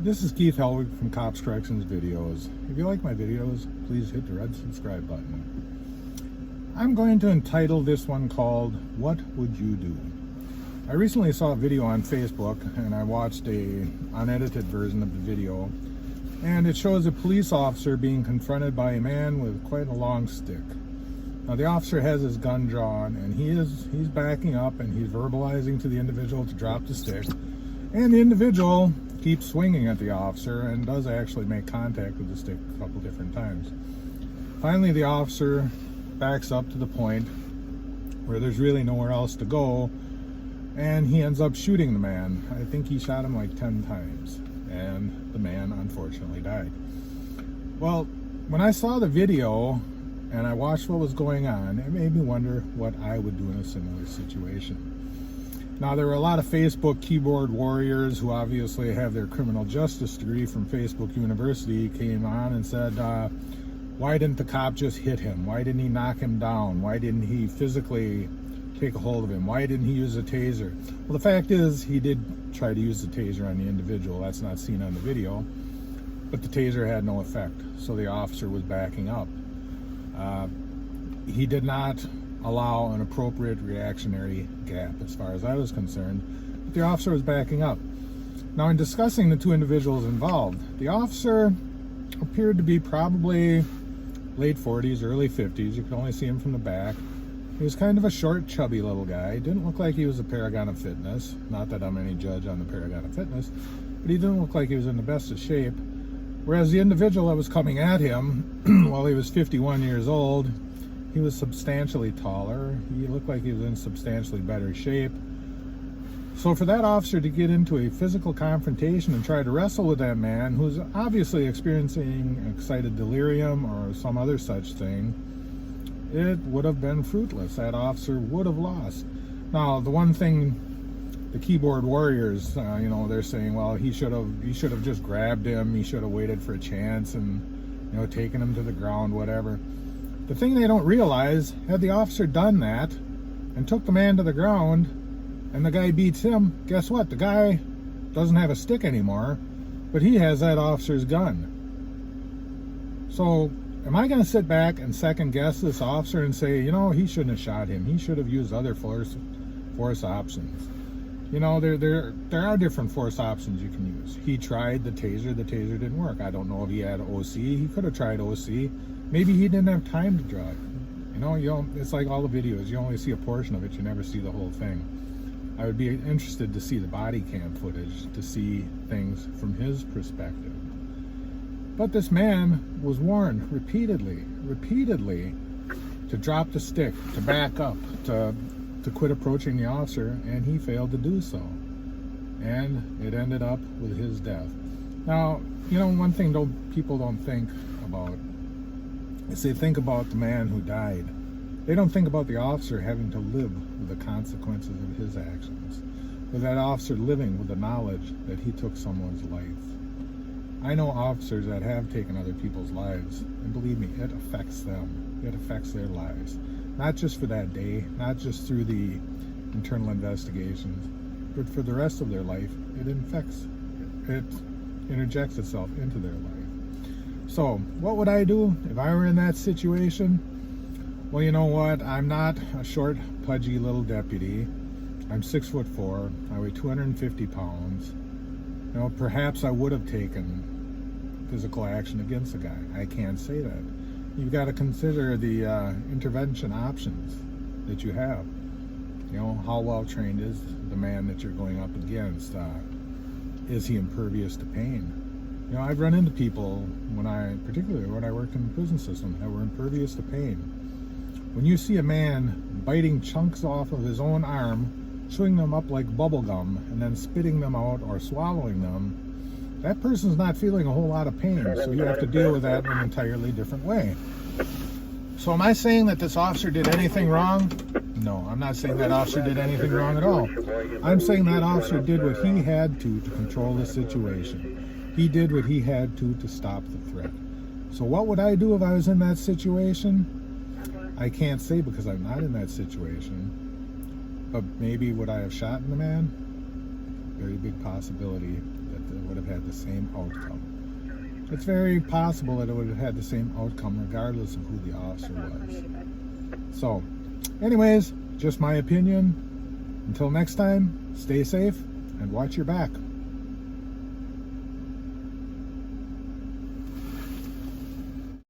This is Keith Helwig from Cops Corrections Videos. If you like my videos, please hit the red subscribe button. I'm going to entitle this one called, What Would You Do? I recently saw a video on Facebook and I watched a unedited version of the video, and it shows a police officer being confronted by a man with quite a long stick. Now the officer has his gun drawn and he's backing up and he's verbalizing to the individual to drop the stick, and the individual keeps swinging at the officer and does actually make contact with the stick a couple different times. Finally, the officer backs up to the point where there's really nowhere else to go, and he ends up shooting the man. I think he shot him like 10 times, and the man unfortunately died. Well, when I saw the video and I watched what was going on, it made me wonder what I would do in a similar situation. Now, there were a lot of Facebook keyboard warriors who obviously have their criminal justice degree from Facebook University came on and said, why didn't the cop just hit him? Why didn't he knock him down? Why didn't he physically take a hold of him? Why didn't he use a taser? Well, the fact is, he did try to use the taser on the individual. That's not seen on the video. But the taser had no effect, so the officer was backing up. He did not allow an appropriate reactionary gap as far as I was concerned, but the officer was backing up. Now, in discussing the two individuals involved, the officer appeared to be probably late 40s, early 50s. You could only see him from the back. He was kind of a short, chubby little guy. Didn't look like he was a paragon of fitness. Not that I'm any judge on the paragon of fitness, but he didn't look like he was in the best of shape. Whereas the individual that was coming at him, while he was 51 years old, he was substantially taller. He looked like he was in substantially better shape. So for that officer to get into a physical confrontation and try to wrestle with that man who's obviously experiencing excited delirium or some other such thing, it would have been fruitless. That officer would have lost. Now, the one thing the keyboard warriors, they're saying, well, he should have just grabbed him. He should have waited for a chance and, taken him to the ground, whatever. The thing they don't realize, had the officer done that and took the man to the ground and the guy beats him, guess what? The guy doesn't have a stick anymore, but he has that officer's gun. So am I going to sit back and second guess this officer and say, he shouldn't have shot him. He should have used other force options. There are different force options you can use. He tried the taser didn't work. I don't know if he had OC. He could have tried OC. Maybe he didn't have time to draw it. It's like all the videos. You only see a portion of it. You never see the whole thing. I would be interested to see the body cam footage to see things from his perspective. But this man was warned repeatedly to drop the stick, to back up, to quit approaching the officer, and he failed to do so. And it ended up with his death. Now, one thing people don't think about is they think about the man who died. They don't think about the officer having to live with the consequences of his actions, or that officer living with the knowledge that he took someone's life. I know officers that have taken other people's lives, and believe me, it affects them. It affects their lives. Not just for that day, not just through the internal investigations, but for the rest of their life. It interjects itself into their life. So, what would I do if I were in that situation? Well, you know what? I'm not a short, pudgy little deputy. I'm 6'4". I weigh 250 pounds. Perhaps I would have taken physical action against the guy. I can't say that. You've got to consider the intervention options that you have. How well trained is the man that you're going up against? Is he impervious to pain? I've run into people particularly when I worked in the prison system, that were impervious to pain. When you see a man biting chunks off of his own arm, chewing them up like bubble gum, and then spitting them out or swallowing them, that person's not feeling a whole lot of pain, so you have to deal with that in an entirely different way. So am I saying that this officer did anything wrong? No, I'm not saying that officer did anything wrong at all. I'm saying that officer did what he had to control the situation. He did what he had to stop the threat. So what would I do if I was in that situation? I can't say because I'm not in that situation. But maybe would I have shot the man? Very big possibility that it would have had the same outcome. It's very possible that it would have had the same outcome regardless of who the officer was. So, anyways, just my opinion. Until next time, stay safe and watch your back.